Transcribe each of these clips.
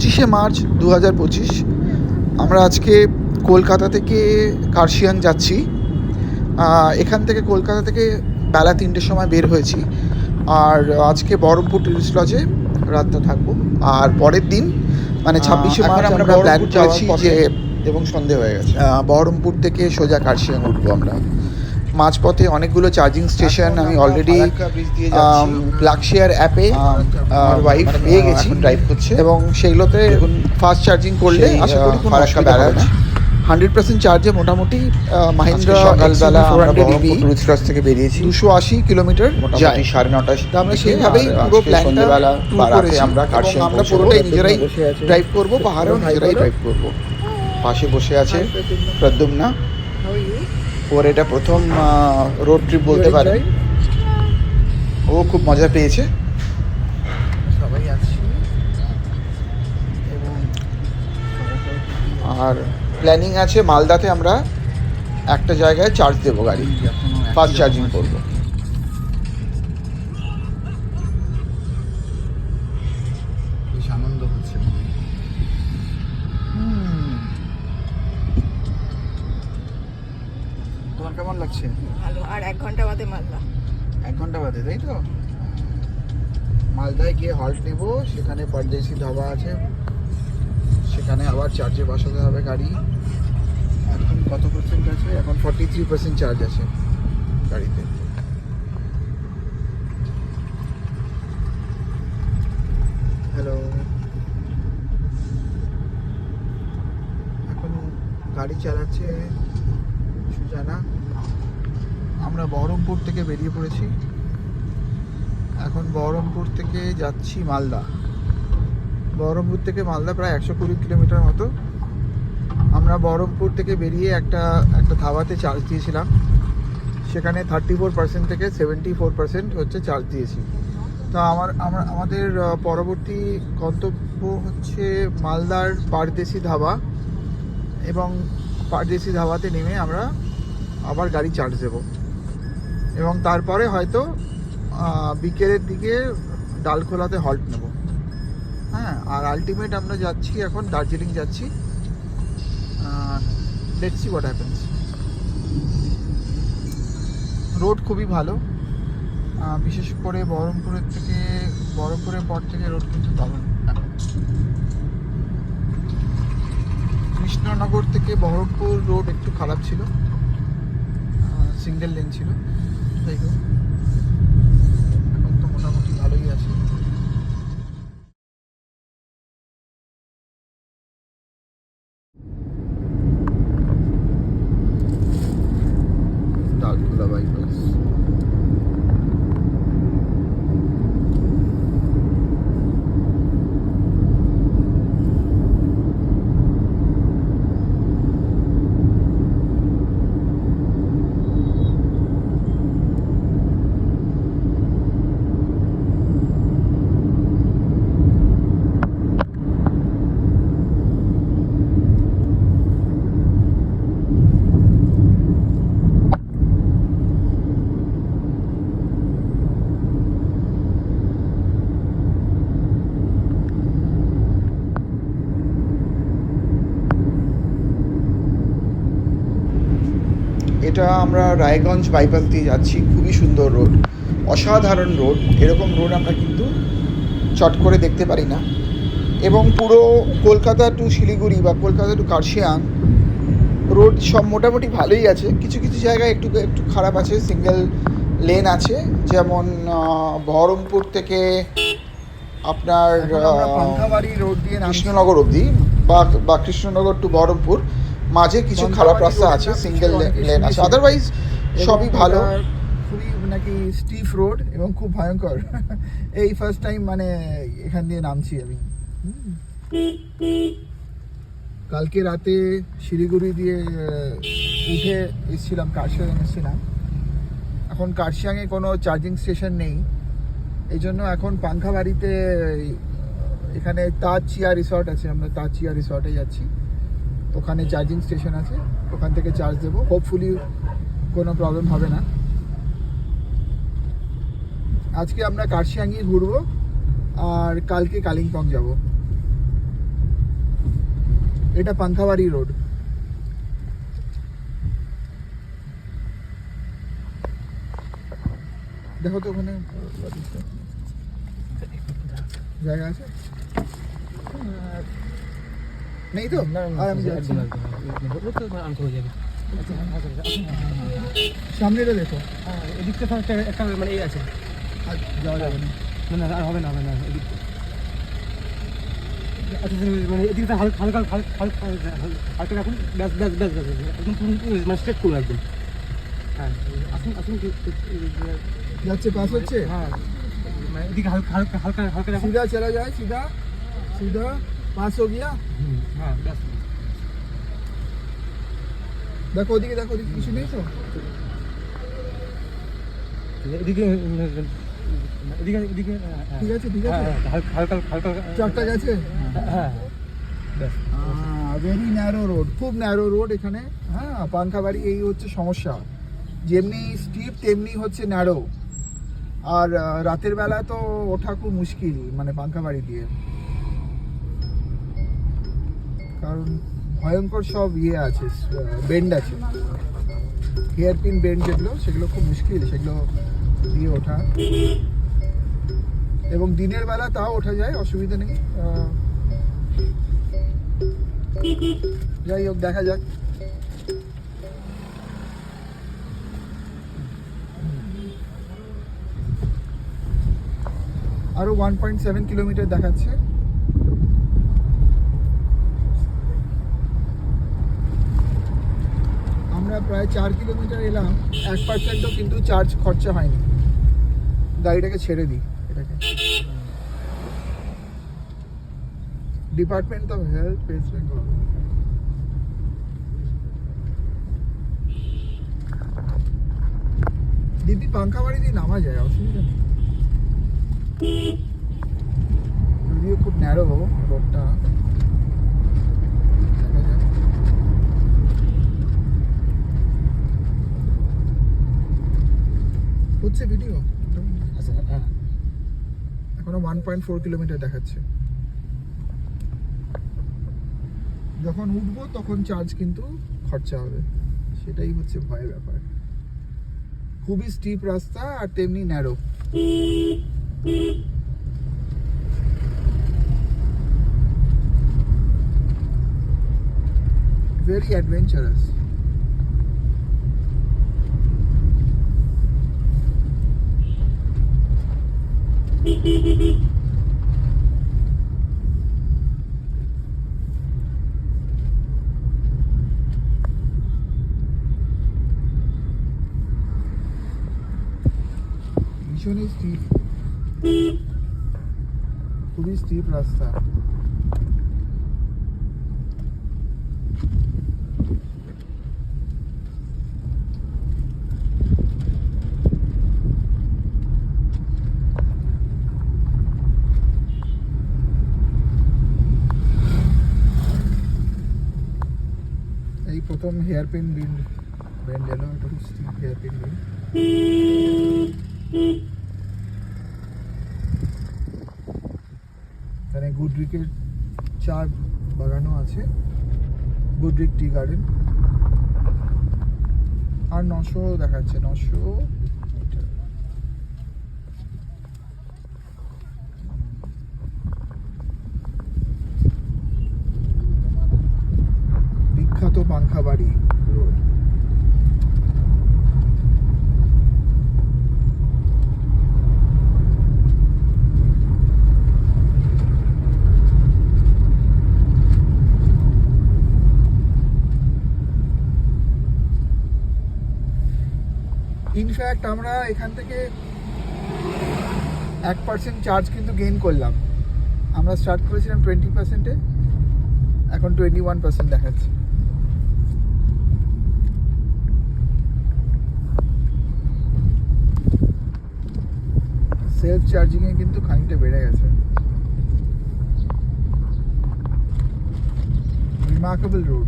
25 March 2025 আমরা আজকে কলকাতা থেকে কার্শিয়াং যাচ্ছি। এখান থেকে কলকাতা থেকে বেলা 3টের সময় বের হয়েছি, আর আজকে বহরমপুর টুরিস্ট লজে রাতটা থাকবো। আর পরের দিন মানে 26 মার্চ আমরা প্ল্যান করেছি যে, এবং সন্ধে হয়ে গেছে, বহরমপুর থেকে সোজা কার্শিয়াং উঠবো আমরা। মাঝপথে অনেকগুলো চার্জিং স্টেশন আমি অলরেডি ব্ল্যাকশেয়ার অ্যাপে আমার ওয়াইফ পেয়ে গেছি, ড্রাইভ করছে এবং সেইগুলোতে ফাস্ট চার্জিং করলে আশা করি কোনো অসুবিধা হবে না। 100% চার্জে মোটামুটি মাহিন্দ্রা সকালবেলা আমরা 400 EV টুরিস্ট লজ থেকে বেরিয়েছি 280 কিলোমিটার যায়। 9:30 তো আমরা সেইভাবেই পুরো প্ল্যানটা করেছি। আমরা কার্শিয়াং আমরা পুরোটাই নিজেরাই ড্রাইভ করবো, পাহাড়েও নিজেরাই ড্রাইভ করবো। পাশে বসে আছে প্রদ্যুম্না। ওর এটা প্রথম রোড ট্রিপ বলতে পারে, ও খুব মজা পেয়েছে। সবাই আছি, আর প্ল্যানিং আছে মালদাতে আমরা একটা জায়গায় চার্জ দেবো, গাড়ি ফাস্ট চার্জিং করবো। বেশ আনন্দ হচ্ছে। তোমার কেমন লাগছে? ভালো। আর 1 ঘন্টা বাদে মালদা। 1 ঘন্টা বাদে, তাই তো? মালদায় গিয়ে হল্ট নেব, সেখানে পরদেশি ধাবা আছে, সেখানে আবার চার্জে বসাতে হবে গাড়ি। এখন কত পার্সেন্ট আছে? এখন 43% চার্জ আছে গাড়িতে। হ্যালো, এখন গাড়ি চালাচ্ছে সুজানা। আমরা বহরমপুর থেকে বেরিয়ে পড়েছি, এখন বহরমপুর থেকে যাচ্ছি মালদা। বহরমপুর থেকে মালদা প্রায় 120 কিলোমিটার মতো। আমরা বহরমপুর থেকে বেরিয়ে একটা ধাবাতে চার্জ দিয়েছিলাম, সেখানে 34% থেকে 74% হচ্ছে চার্জ দিয়েছি। তো আমাদের পরবর্তী গন্তব্য হচ্ছে মালদার পারদেশি ধাবা, এবং পারদেশি ধাবাতে নেমে আমরা আবার গাড়ি চার্জ দেব, এবং তারপরে হয়তো বিকেলের দিকে ডালখোলাতে হল্ট নেব। হ্যাঁ, আর আলটিমেট আমরা যাচ্ছি এখন দার্জিলিং যাচ্ছি। Let's see what happens. Road খুবই ভালো, বিশেষ করে বহরমপুরের পর থেকে রোড কিন্তু দারুণ। এখন কৃষ্ণনগর থেকে বহরমপুর রোড একটু খারাপ ছিল, সিঙ্গেল লেন ছিল, যাই হোক এখন তো মোটামুটি ভালোই আছে। ডালখোলা বাইপাস। এটা আমরা রায়গঞ্জ বাইপাস দিয়ে যাচ্ছি। খুবই সুন্দর রোড, অসাধারণ রোড। এরকম রোড আমরা কিন্তু চট করে দেখতে পারি না। এবং পুরো কলকাতা টু শিলিগুড়ি বা কলকাতা টু কার্শিয়াং রোড সব মোটামুটি ভালোই আছে। কিছু কিছু জায়গায় একটু খারাপ আছে, সিঙ্গেল লেন আছে, যেমন বহরমপুর থেকে আপনার রোড দিয়ে কৃষ্ণনগর অবধি বা কৃষ্ণনগর টু বহরমপুর মাঝে কিছু খারাপ রাস্তা আছে, সিঙ্গেল লেন আছে, আদারওয়াইজ সবই ভালো। খুবই নাকি স্টিফ রোড এবং খুব ভয়ঙ্কর। এই ফার্স্ট টাইম মানে এখান দিয়ে নামছি আমি। কালকে রাতে শিলিগুড়ি দিয়ে উঠে এসেছিলাম, কার্শিয়াং এসেছিলাম। এখন কার্শিয়াংয়ে কোনো চার্জিং স্টেশন নেই, এই জন্য এখন পাংখাবাড়িতে এখানে তাজ চিয়া রিসর্ট আছে, আমরা তাজ চিয়া রিসর্টে যাচ্ছি। ওখানে চার্জিং স্টেশন আছে, ওখান থেকে চার্জ দেবো। হোপফুলি কোনো প্রবলেম হবে না। আজকে আমরা কার্শিয়াংই ঘুরবো, আর কালকে কালিম্পং যাব। এটা পাঙ্খাবাড়ি রোড। দেখো তো ওখানে জায়গা আছে নেই তো? আর আমি যাচ্ছি সামনেটা দেখো। এদিকটা তো একটা মানে এই আছে, আর যাওয়া যাবে না। না আর হবে না এদিক আচ্ছা মানে এদিকটা হালকা হালকা হালকা হালকা রাখুন, ব্যাস একদম মানে স্ট্রেট করুন একদম। হ্যাঁ আসুন যাচ্ছে পাস হচ্ছে। হ্যাঁ মানে এদিকে হালকা হালকা হালকা হালকা রাখুন। सीधा चला जाए, सीधा सीधा पास हो गया। হ্যাঁ ব্যাস দেখো ওদিকে, দেখো ওদিকে কিছু নেই তো? এদিকে এদিকে এদিকে ঠিক আছে ঠিক আছে, হালকা হালকা হালকা চারটা গেছে। হ্যাঁ ব্যাস ভেরি ন্যারো রোড, খুব ন্যারো রোড এখানে। হ্যাঁ, পাঙ্খাবাড়ি এই হচ্ছে সমস্যা, যেমনি স্টিপ তেমনি হচ্ছে ন্যারো। আর রাতের বেলা তো ওঠা খুব মুশকিল, মানে পাঙ্খাবাড়ি দিয়ে, কারণ ভয়ঙ্কর সব ইয়ে আছে, বেন্ড আছে, হেয়ার পিন বেন্ড যেগুলো, সেগুলো খুব মুশকিল, সেগুলো দিয়ে ওঠা। এবং দিনের বেলা তাও ওঠা যায়, অসুবিধা নেই। যাই হোক, দেখা যাক। আরো 1.7 কিলোমিটার দেখাচ্ছে। আমরা প্রায় 4 কিলোমিটার এলাম, 1%ও কিন্তু চার্জ খরচা হয়নি। গাড়িটাকে ছেড়ে দিই, এটাকে department of health, West Bengal. দিদি পাঙ্খাবাড়ি দিয়ে নামা যায়, অসুবিধা নেই, যদিও খুব ন্যারো রোডটা। দেখা যাক। হচ্ছে ভিডিও, আচ্ছা হ্যাঁ এখনো 1.4 কিলোমিটার দেখাচ্ছে। যখন উঠবো তখন চার্জ কিন্তু খরচা হবে, সেটাই হচ্ছে ভয়ের ব্যাপার। খুবই স্টিপ রাস্তা আর তেমনি ন্যারো। Very adventurous. ভীষণই স্টিপ, খুবই স্টিপ রাস্তা। এই প্রথম হেয়ার পিন বেন্ড এলো, এটা খুব স্টিপ হেয়ার পিন বেন্ড। এখানে গুডরিকের চা বাগানও আছে, গুডরিক টি গার্ডেন। আর 900 দেখাচ্ছে, 900 মিটার। বিখ্যাত পাঙ্খাবাড়ি রোড। ইনফ্যাক্ট আমরা এখান থেকে 1% চার্জ কিন্তু গেইন করলাম। আমরা স্টার্ট করেছিলাম 20%-এ, এখন 21% দেখাচ্ছে। সেলফ চার্জিংয়ে কিন্তু খানিকটা বেড়ে গেছে। Remarkable road.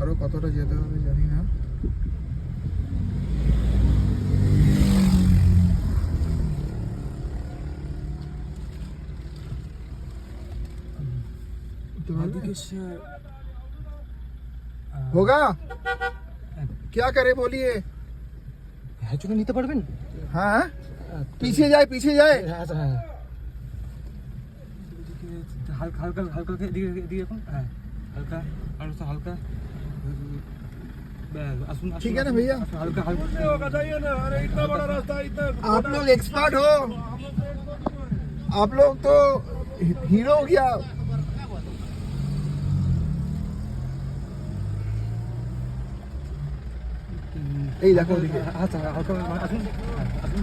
আরো কতটা যেতে হবে জানি না। করতে পারবে? এদিকে होगा क्या करे बोलिए? হ্যাঁ চলে নিতে পারবেন? हाँ पीछे जाए আচ্ছা হ্যাঁ হালকা হালকা হালকা এদিকে এদিকে এখন হ্যাঁ হালকা হালকা হালকা আসুন ठीक है ना भैया? হালকা হালকা आप लोग एक्सपर्ट हो, आप लोग तो हीरो हो गया। এই দেখো ওদিকে আচ্ছা হালকা আসুন আসুন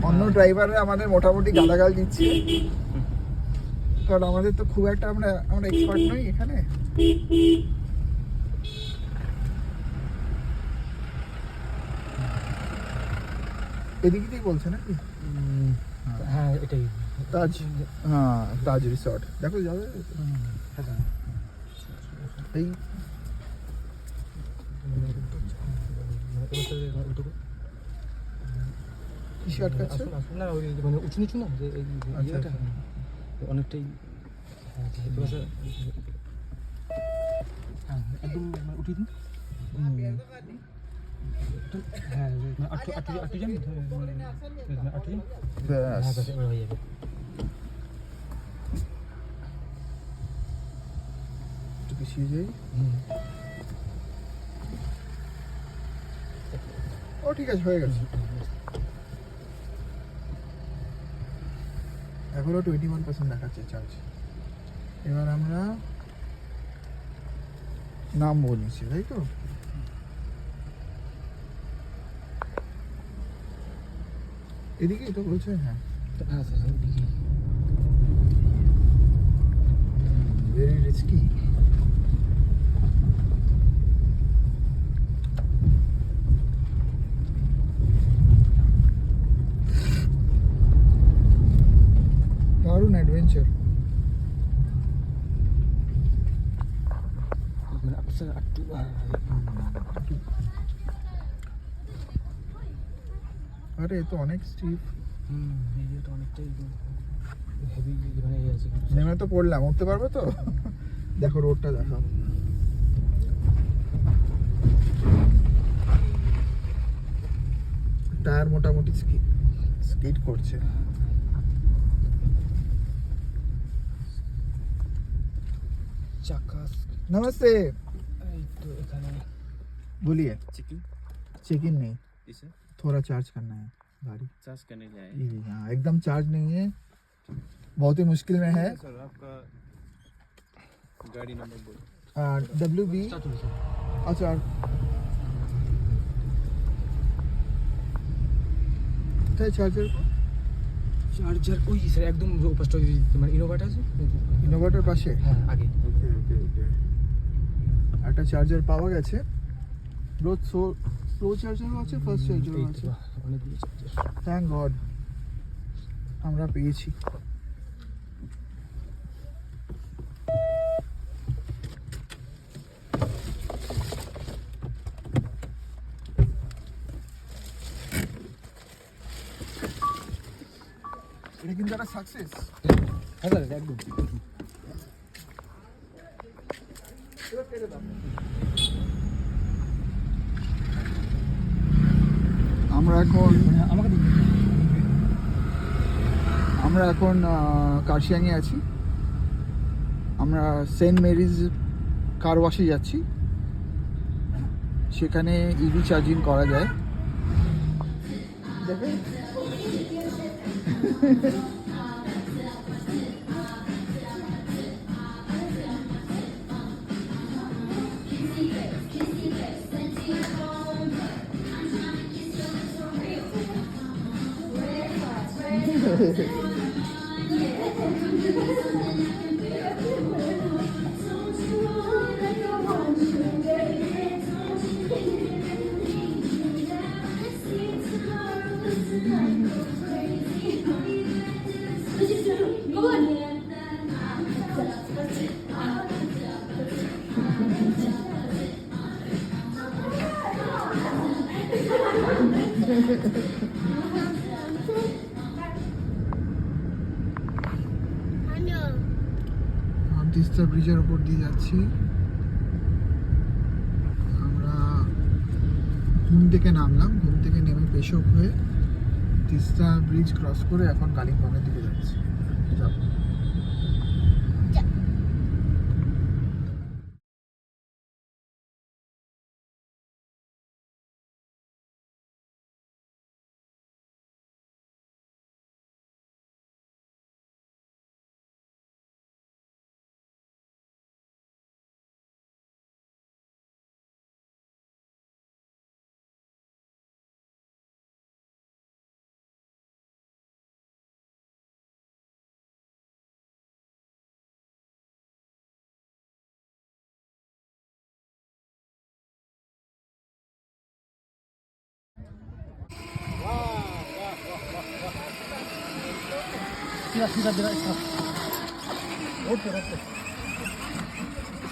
অন্য ড্রাইভাররা আমাদের মোটামুটি গালাগাল দিচ্ছে, কারণ আমাদের তো খুব একটা আমরা এক্সপার্ট নই এখানে। এদিকে দিয়ে বলছে নাকি? হ্যাঁ এটাই তাজ, হ্যাঁ তাজ রিসর্ট দেখো যাবে এই কিসে আটকাচ্ছে? আসুন না ওই মানে উঁচু নিচু না যে এই আচ্ছা, ইয়েটা আচ্ছা। অনেকটাই হ্যাঁ একদম মানে উঠিয়ে দিন হ্যাঁ আটটু আটটু আটটু যান আটটু যান ব্যাস। হ্যাঁ ব্যাস এবার হয়ে যাবে একটু পিছিয়ে যাই। ও ঠিক আছে, হয়ে গেছে। এখনো 21% দেখাচ্ছে চার্জ। এবার আমরা নাম বলেছি তাই তো? এদিকেই তো বলছে, হ্যাঁ হ্যাঁ স্যার ওদিকে ভেরি রিস্কি। দারুণ অ্যাডভেঞ্চার। মানে স্যার আটটু আরে এ তো অনেক স্টিপ। এই যে অনেকটাই হেভি মানে ইয়ে আছে নেমে তো পড়লাম, উঠতে পারবো তো? দেখো রোডটা দেখো, টায়ার মোটামুটি স্কিড করছে। চাকা नमस्ते, এই তো এখানে बोलिए। चेक इन नहीं, इसे थोड़ा चार्ज करना है गाड़ी। चार्ज करने जाए ये हाँ एकदम चार्ज नहीं है, बहुत ही मुश्किल में है। सर आपका गाड़ी नंबर बोलो WB। अच्छा কোথায় চার্জার? চার্জার ওই স্যার একদম পাঁচটা মানে ইনোভাটা আছে ইনোভাটার পাশে। হ্যাঁ আগে ওকে ওকে ওকে, একটা চার্জার পাওয়া গেছে। রোজ স্লো চার্জারও আছে, ফাস্ট চার্জারও এই আছে। তো অনেকগুলো চার্জার থ্যাংক গড আমরা পেয়েছি। এটা কিন্তু একটা সাকসেস। হ্যাঁ স্যার একদম আমরা এখন আমাকে দিন কার্শিয়াংয়ে আছি। আমরা সেন্ট মেরিজ কার ওয়াশে যাচ্ছি, সেখানে ইভি চার্জিং করা যায়। দেখেন তিস্তা ব্রিজের উপর দিয়ে যাচ্ছি আমরা। ঘুম থেকে নামলাম, ঘুম থেকে নেমে পেশক হয়ে তিস্তা ব্রিজ ক্রস করে এখন কালিম্পংয়ের দিকে যাচ্ছি। যাবো।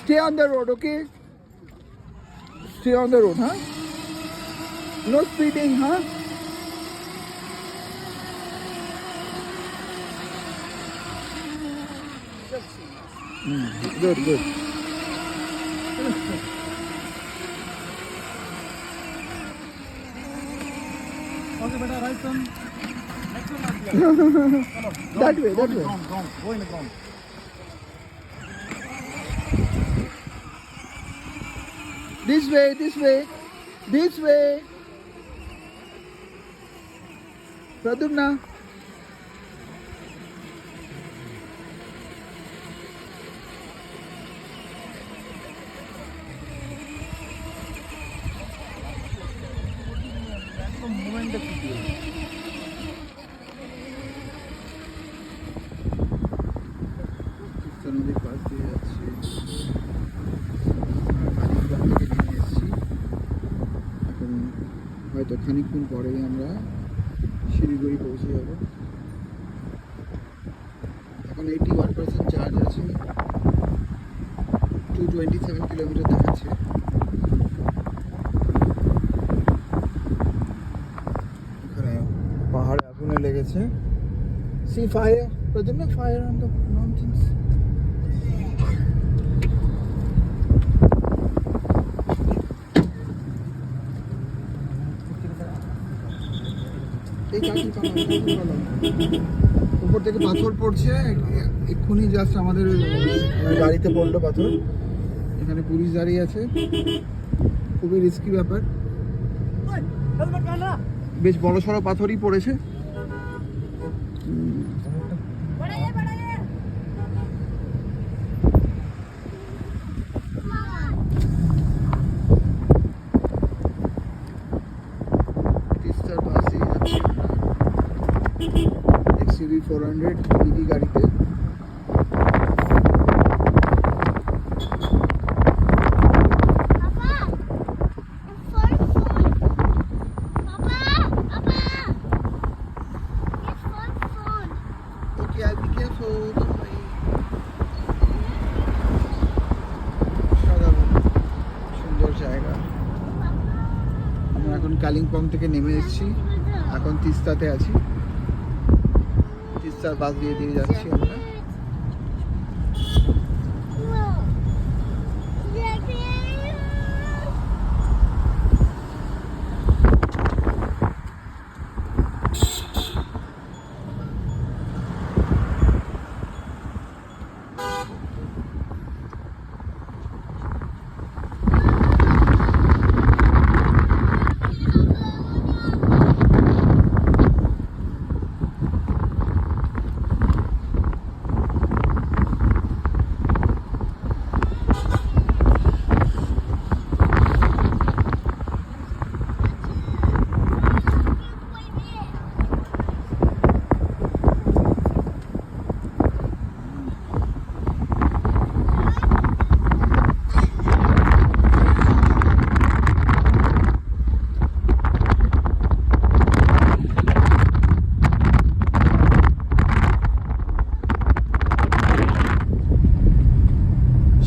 Stay on the road, okay? Stay on the road, huh? No speeding, huh? Good, good. Okay, beta, right turn. That way, that way. Go in the ground. This way, this way, this way. Pradyumna. নদীর পাশ দিয়ে যাচ্ছি, কালিম্পং থেকে নেমে এসেছি। এখন হয়তো খানিকক্ষণ পরেই আমরা শিলিগুড়ি পৌঁছে যাব। এখন 81% চার্জ আছে, 227 কিলোমিটার দেখাচ্ছে। এখানে পাহাড়ে আগুনে লেগেছে। See fire, Pradyumna, fire on the mountains. এই কাঠি পালাম। উপর থেকে পাথর পড়ছে, এক্ষুনি জাস্ট আমাদের গাড়িতে পড়লো পাথর। এখানে পুলিশ দাঁড়িয়ে আছে, খুবই রিস্কি ব্যাপার। বেশ বড় সড়ো পাথরই পড়েছে। তিস্তার পাশে যাচ্ছি আমরা XUV 400 EV গাড়িতে। Okay, I'll be careful. অসাধারণ সুন্দর জায়গা। আমরা এখন কালিম্পং থেকে নেমে এসেছি, এখন তিস্তাতে আছি। তিস্তার পাশ দিয়ে দিয়ে যাচ্ছি আমরা।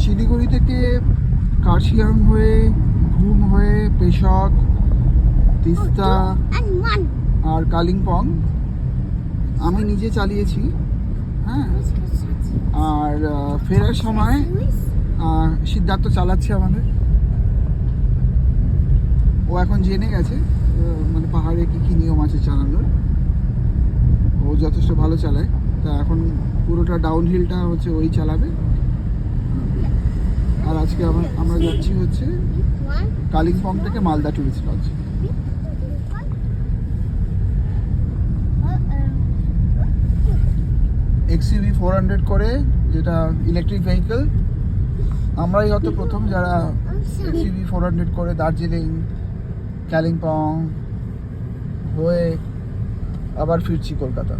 শিলিগুড়ি থেকে কার্শিয়াং হয়ে, ঘুম হয়ে, পেশক, তিস্তা আর কালিম্পং আমি নিজে চালিয়েছি। হ্যাঁ, আর ফেরার সময় সিদ্ধার্থ চালাচ্ছে আমাদের। ও এখন জেনে গেছে মানে পাহাড়ে কী কী নিয়ম আছে চালানোর। ও যথেষ্ট ভালো চালায়, তা এখন পুরোটা ডাউন হিলটা হচ্ছে ওই চালাবে। আর আজকে আমরা যাচ্ছি হচ্ছে কালিম্পং থেকে মালদা টুরিস্ট লজ। XUV 400 করে, যেটা ইলেকট্রিক ভেহিকেল। আমরাই হয়তো প্রথম যারা XUV 400 করে দার্জিলিং কালিম্পং হয়ে আবার ফিরছি কলকাতা।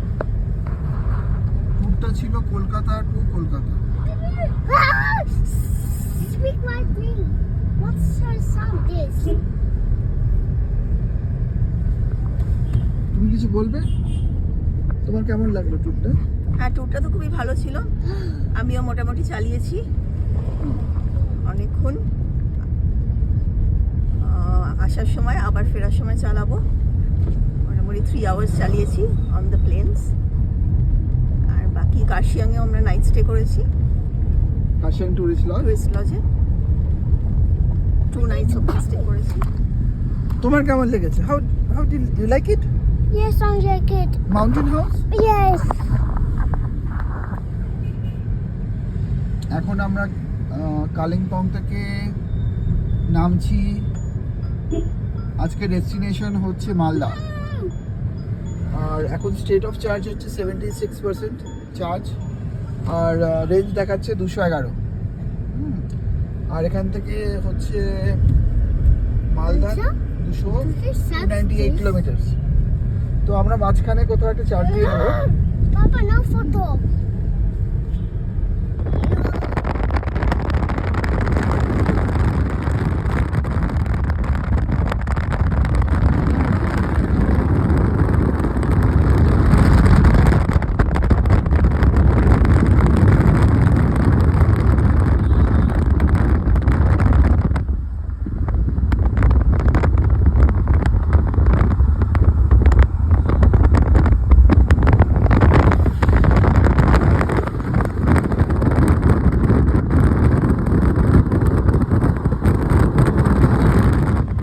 ট্যুরটা ছিল Kolkata to Kolkata. Speak like me. What's your sound is? তুমি কিছু বলবে? তোমার কেমন লাগলো ট্যুরটা? হ্যাঁ, ট্যুরটা তো খুবই ভালো ছিল। আমিও মোটামুটি চালিয়েছি অনেকক্ষণ। আসার সময় আবার ফেরার সময় চালাবো। মোটামুটি 3 আওয়ার্স চালিয়েছি অন দ্য প্লেনস। আর বাকি কার্শিয়াংয়েও আমরা নাইট স্টে করেছি, কার্শিয়াং টুরিস্ট লজ। টুরিস্ট লজে 2 নাইটস ওখানে স্টে করেছি। তোমার কেমন লেগেছে? How did you like it? Yes, I like it. Mountain house. Yes. এখন আমরা কালিম্পং থেকে নামছি। আজকে ডেস্টিনেশন হচ্ছে মালদা। আর এখন স্টেট অফ চার্জ হচ্ছে 76% চার্জ। আর রেঞ্জ দেখাচ্ছে 211। আর এখান থেকে হচ্ছে মালদা 298 কিলোমিটার। তো আমরা মাঝখানে কোথাও একটা চার্জ দিয়ে নেবো। Papa, no photo.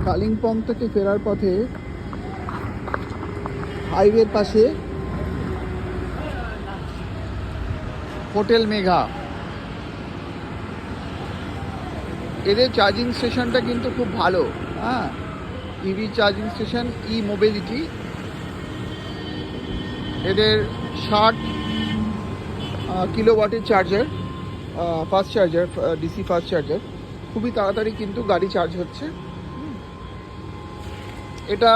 কালিম্পং থেকে ফেরার পথে হাইওয়ের পাশে হোটেল মেঘা। এদের চার্জিং স্টেশনটা কিন্তু খুব ভালো। হ্যাঁ, EV charging station, E mobility. এদের 60 কিলোওয়াটের charger, fast charger, DC fast charger. খুবই তাড়াতাড়ি কিন্তু গাড়ি চার্জ হচ্ছে। এটা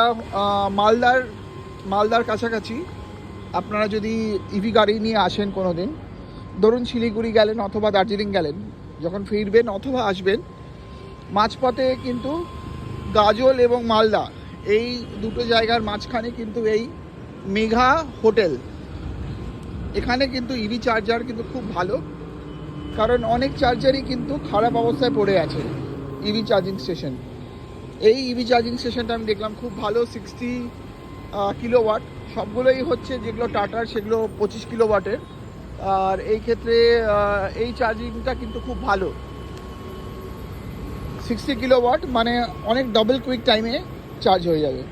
মালদার কাছাকাছি। আপনারা যদি ইভি গাড়ি নিয়ে আসেন কোনো দিন, ধরুন শিলিগুড়ি গেলেন অথবা দার্জিলিং গেলেন, যখন ফিরবেন অথবা আসবেন, মাঝপথে কিন্তু গাজল এবং মালদা এই দুটো জায়গার মাঝখানে কিন্তু এই মেঘা হোটেল। এখানে কিন্তু ইভি চার্জার কিন্তু খুব ভালো, কারণ অনেক চার্জারই কিন্তু খারাপ অবস্থায় পড়ে আছে ইভি চার্জিং স্টেশন। এই ইভি চার্জিং স্টেশনটা আমি দেখলাম খুব ভালো, 60 কিলোওয়াট। সবগুলোই হচ্ছে যেগুলো টাটার সেগুলো 25 কিলোওয়াটের। আর এই ক্ষেত্রে এই চার্জিংটা কিন্তু খুব ভালো। 60 কিলোওয়াট মানে অনেক ডাবল কুইক টাইমে চার্জ হয়ে যাবে।